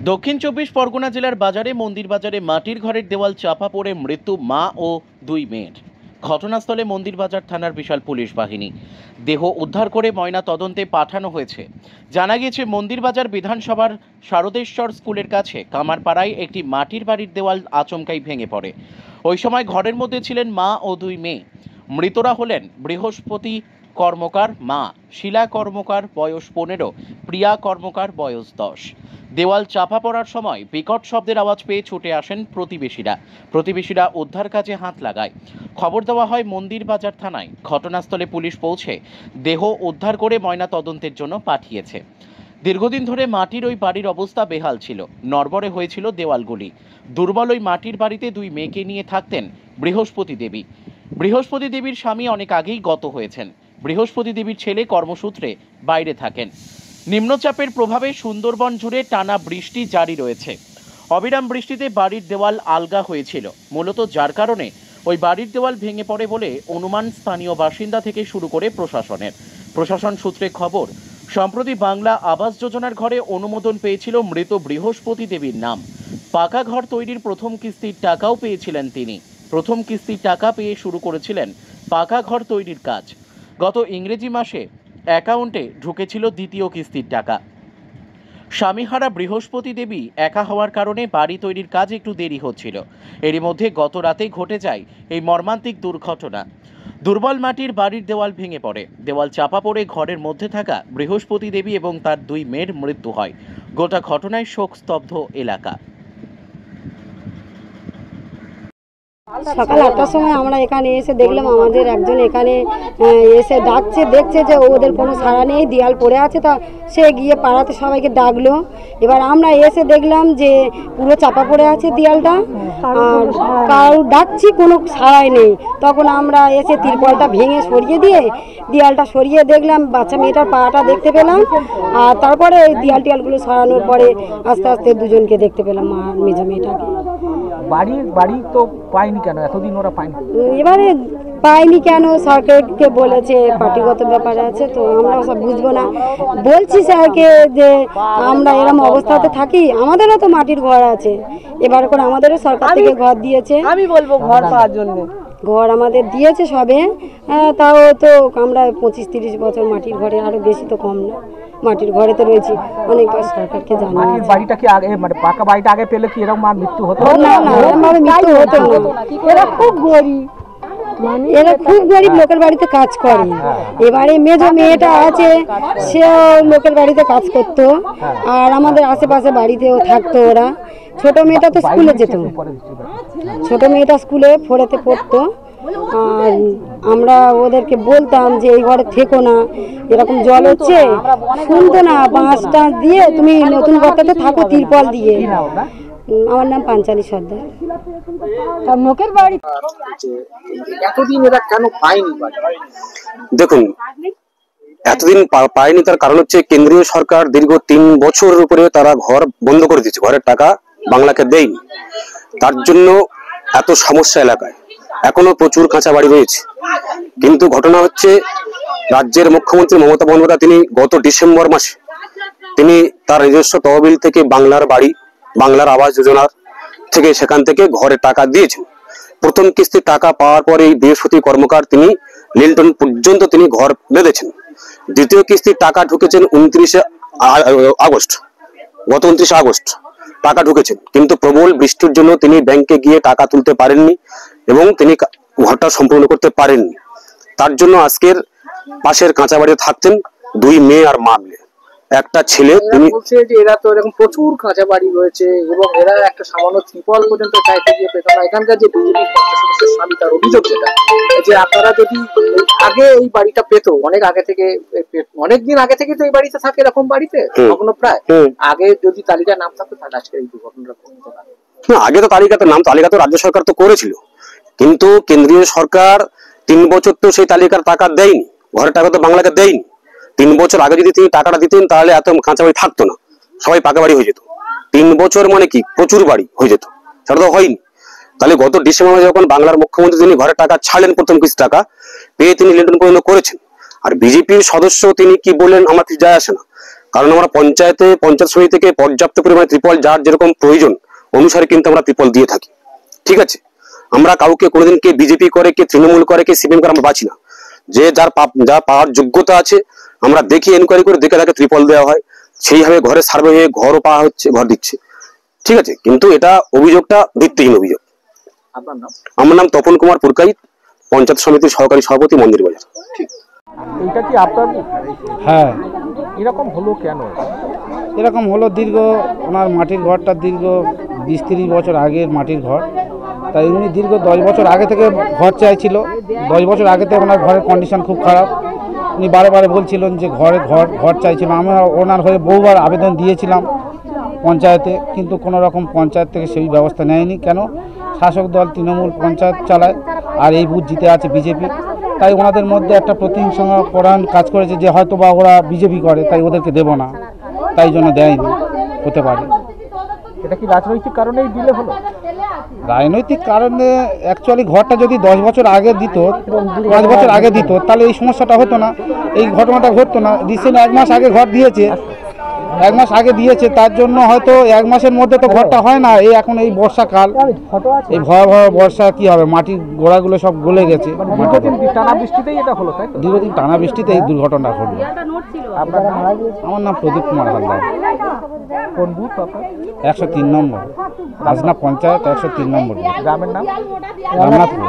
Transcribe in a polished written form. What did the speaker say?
দক্ষিণ চব্বিশ পরগনা জেলার বাজারে মন্দির বাজারে মাটির ঘরের দেওয়াল চাপা পড়ে মৃত্যু মা ও দুই মেয়ের। ঘটনাস্থলে মন্দির বাজার থানার বিশাল পুলিশ বাহিনী। দেহ উদ্ধার করে ময়না তদন্তে পাঠানো হয়েছে। জানা গিয়েছে মন্দির বাজার বিধানসভার শারদেশ্বর স্কুলের কাছে কামারপাড়ায় একটি মাটির বাড়ির দেওয়াল আচমকাই ভেঙে পড়ে। ওই সময় ঘরের মধ্যে ছিলেন মা ও দুই মেয়ে। মৃতরা হলেন বৃহস্পতি কর্মকার মা, শিলা কর্মকার বয়স 15, প্রিয়া কর্মকার বয়স 10। দেওয়াল চাপা পড়ার সময় বিকট শব্দের আওয়াজ পেয়ে ছুটে আসেন প্রতিবেশীরা উদ্ধার কাজে হাত লাগায়। খবর দেওয়া হয় মন্দির বাজার থানায়। ঘটনাস্থলে পুলিশ পৌঁছে দেহ উদ্ধার করে ময়না তদন্তের জন্য পাঠিয়েছে। দীর্ঘদিন ধরে মাটির ওই বাড়ির অবস্থা বেহাল ছিল, নড়বড়ে হয়েছিল দেওয়ালগুলি। দুর্বল ওই মাটির বাড়িতে দুই মেয়েকে নিয়ে থাকতেন বৃহস্পতি দেবী। বৃহস্পতি দেবীর স্বামী অনেক আগেই গত হয়েছেন। বৃহস্পতি দেবীর ছেলে কর্মসূত্রে বাইরে থাকেন। নিম্নচাপের প্রভাবে সুন্দরবন জুড়ে টানা বৃষ্টি জারি রয়েছে। অবিরাম বৃষ্টিতে বাড়ির দেওয়াল আলগা হয়েছিল মূলত, যার কারণে ওই বাড়ির দেওয়াল ভেঙে পড়ে বলে অনুমান স্থানীয় বাসিন্দা থেকে শুরু করে প্রশাসন সূত্রে খবর, সম্প্রতি বাংলা আবাস যোজনার ঘরে অনুমোদন পেয়েছিল মৃত বৃহস্পতি দেবীর নাম। পাকা ঘর তৈরির প্রথম কিস্তির টাকাও পেয়েছিলেন তিনি। প্রথম কিস্তির টাকা পেয়ে শুরু করেছিলেন পাকা ঘর তৈরির কাজ। গত ইংরেজি মাসে অ্যাকাউন্টে ঢুকেছিল দ্বিতীয় কিস্তির টাকা। স্বামীহারা বৃহস্পতি দেবী একা হওয়ার কারণে বাড়ি তৈরির কাজ একটু দেরি হচ্ছিল। এরই মধ্যে গত রাতে ঘটে যায় এই মর্মান্তিক দুর্ঘটনা। দুর্বল মাটির বাড়ির দেওয়াল ভেঙে পড়ে। দেওয়াল চাপা পড়ে ঘরের মধ্যে থাকা বৃহস্পতি দেবী এবং তার দুই মেয়ের মৃত্যু হয়। গোটা ঘটনায় শোকস্তব্ধ এলাকা। সকাল 8টার সময় আমরা এখানে এসে দেখলাম আমাদের একজন এখানে এসে ডাকছে, দেখছে যে ওদের কোনো সাড়া নেই, দেয়াল পড়ে আছে। তা সে গিয়ে পাড়াতে সবাইকে ডাকলো। এবার আমরা এসে দেখলাম যে পুরো চাপা পড়ে আছে দেয়ালটা, আর কারো ডাকছি কোনো সাড়াই নেই। তখন আমরা এসে তিরপলটা ভেঙে সরিয়ে দিয়ে দেয়ালটা সরিয়ে দেখলাম বাচ্চা মেয়েটার পাটা দেখতে পেলাম। আর তারপরে এই দেয়ালগুলো সরানোর পরে আস্তে আস্তে দুজনকে দেখতে পেলাম, মা আর মেজো মেয়েটাকে। বাড়ি তো পাইনি কেন এতদিন? ওরা পাইনি, এবারে পাইনি কেন, সরকারকে বলেছে পার্টিগত ব্যাপার আছে, তো আমরা সব বুঝবো না। বলছি স্যারকে যে আমরা এরকম অবস্থাতে থাকি, আমাদেরও তো মাটির ঘর আছে, এবার করে আমাদেরও সরকার থেকে ঘর দিয়েছে। আমি বলবো ঘর পাওয়ার জন্য ঘর আমাদের দিয়েছে সবে, তাও তো আমরা 25-30 বছর মাটির ঘরে, আরো বেশি তো কম না, মাটির ঘরে তো রয়েছি। অনেকবার সরকারকে জানি। মাটির বাড়িটা কি আগে, মানে পাকা বাড়িটা আগে পেলে কি এরকম মৃত্যু হতো? না না, এরকম মৃত্যু হতো না। এরা খুব গরিব, এরা খুব গরিব, লোকের বাড়িতে কাজ করে। এবারে মেজো মেয়েটা আছে, সেও লোকের বাড়িতে কাজ করতো, আর আমাদের আশেপাশে বাড়িতেও থাকতো ওরা। ছোট মেয়েটা তো স্কুলে যেত, ছোট মেয়েটা স্কুলে 4-তে পড়তো। আর আমরা ওদেরকে বলতাম যে এই ঘরে থেকো না, এরকম জল হচ্ছে, শুনতো না। বাঁশটা দিয়ে তুমি নতুন ঘরটাতে থাকো তিরপল দিয়ে। আমার নাম পাঞ্চালী সর্দার। লোকের বাড়ি এতদিন এরা কেন পায়নি? দেখুন, এতদিন পায়নি তার কারণ হচ্ছে কেন্দ্রীয় সরকার দীর্ঘ 3 বছরের উপরে তারা ঘর বন্ধ করে দিয়েছে, ঘরের টাকা বাংলাকে দেয়নি। তার জন্য এত সমস্যা এলাকায়। এখনো প্রচুর কাঁচা বাড়ি রয়েছে। কিন্তু ঘটনা হচ্ছে, রাজ্যের মুখ্যমন্ত্রী মমতা বন্দ্যোপাধ্যায় তিনি গত ডিসেম্বর মাসে তিনি তার নিজস্ব তহবিল থেকে বাংলার আবাস যোজনার থেকে সেখান থেকে ঘরে টাকা দিয়েছেন। প্রথম কিস্তির টাকা পাওয়ার পরে বৃহস্পতি কর্মকার তিনি লিল্টন পর্যন্ত তিনি ঘর বেঁধেছেন। দ্বিতীয় কিস্তির টাকা ঢুকেছেন 29 আগস্ট, গত 29 আগস্ট টাকা ঢুকেছেন। কিন্তু প্রবল বৃষ্টির জন্য তিনি ব্যাংকে গিয়ে টাকা তুলতে পারেননি এবং তিনি ঘরটা সম্পূর্ণ করতে পারেননি। তার জন্য আজকের পাশের কাঁচা বাড়িতে থাকতেন দুই মেয়ে আর মা মিলে। একটা ছেলে, তিনি বলছে যে এরা তো এরকম প্রচুর কাঁচা বাড়ি রয়েছে এবং এরা একটা সামান্য ত্রিপল পর্যন্ত চাইতে গিয়ে পেত না। এখানকার যে বিজেপি সদস্যের স্বামী, তার অভিযোগ যেটা যে আপনারা যদি আগে এই বাড়িটা পেতো, অনেকদিন আগে থেকে তো এই বাড়িতে থাকে, এরকম বাড়িতে কখনো প্রায় আগে যদি তালিকায় নাম থাকতো তাহলে আজকে এই দুর্ঘটনাটা ঘটতো না। আগে তো তালিকা তো রাজ্য সরকার তো করেছিল, কিন্তু কেন্দ্রীয় সরকার 3 বছর তো সেই তালিকার টাকা দেয়নি, ঘরের টাকা তো বাংলাকে দেয়নি। 3 বছর আগে যদি তিনি টাকাটা দিতেন তাহলে এত কাঁচা বাড়ি থাকতো না, সবাই পাকা বাড়ি হয়ে যেত। 3 বছর মানে কি প্রচুর বাড়ি হয়ে যেত, সেটা তো হয়নি। তাহলে গত ডিসেম্বরে যখন বাংলার মুখ্যমন্ত্রী তিনি ঘরের টাকা ছাড়লেন, প্রথম কিস্তি টাকা পেয়ে তিনি লিল্টন পর্যন্ত করেছেন। আর বিজেপির সদস্য তিনি কি বললেন আমার কিছু যায় আসে না, কারণ আমরা পঞ্চায়েত সমিতি থেকে পর্যাপ্ত পরিমাণে ত্রিপল যার যেরকম প্রয়োজন অনুসারে কিন্তু আমরা ত্রিপল দিয়ে থাকি। ঠিক আছে, আমরা কাউকে কোনোদিন কে বিজেপি করে, কে তৃণমূল করে, কে সিপিএম করে আমরা বাঁচি না। যে যা পাওয়ার যোগ্যতা আছে আমরা দেখি, এনকোয়ারি করে দেখে তাকে ত্রিপল দেওয়া হয়, সেইভাবে ঘরে সার্ভে হয়ে ঘরও পাওয়া হচ্ছে, ঘর দিচ্ছে। ঠিক আছে, কিন্তু এটা অভিযোগটা ভিত্তিহীন অভিযোগ। আপনার নাম? আমার নাম তপন কুমার পুরকাইত, পঞ্চায়েত সমিতির সহকারী সভাপতি, মন্দির বাজার। এটা কি আপনার? হ্যাঁ, এরকম হলো কেন? এরকম হলো দীর্ঘ ওনার মাটির ঘরটা দীর্ঘ 20-30 বছর আগের মাটির ঘর। তাই উনি দীর্ঘ 10 বছর আগে থেকে ঘর চাইছিল। 10 বছর আগে থেকে ওনার ঘরের কন্ডিশন খুব খারাপ। উনি বারে বারে বলছিলেন যে ঘর চাইছিলাম। আমি ওনার হয়ে বহুবার আবেদন দিয়েছিলাম পঞ্চায়েতে, কিন্তু কোনো রকম পঞ্চায়েত থেকে সেই ব্যবস্থা নেয়নি। কেন? শাসক দল তৃণমূল পঞ্চায়েত চালায়, আর এই বুথ জিতে আছে বিজেপি। তাই ওনাদের মধ্যে একটা প্রতিহিংসা পরায়ণ কাজ করেছে যে হয়তো বা ওরা বিজেপি করে, তাই ওদেরকে দেব না, তাই জন্য দেয়নি, হতে পারে। এটা কি রাজনৈতিক কারণেই দিলে হলো? রাজনৈতিক কারণে অ্যাকচুয়ালি ঘরটা যদি 10 বছর আগে দিত, 5 বছর আগে দিত, তাহলে এই সমস্যাটা হতো না, এই ঘটনাটা ঘটতো না। রিসেন্ট 1 মাস আগে ঘর দিয়েছে, 1 মাস আগে দিয়েছে, তার জন্য হয়তো 1 মাসের মধ্যে তো ঘরটা হয় না। এই এখন এই বর্ষাকাল, এই ভয়াবহ বর্ষা, কি হবে, মাটির গোড়াগুলো সব গলে গেছে। টানা বৃষ্টিতেই এটা হলো, তাই? দীর্ঘদিন টানা বৃষ্টিতে এই দুর্ঘটনা ঘটল। আমার নাম প্রদীপ কুমার হালদার। কোন বুথ আপনার? 103 নম্বর, রাজনা পঞ্চায়েত 103 নম্বর, গ্রামের নাম? রামনাথপুর।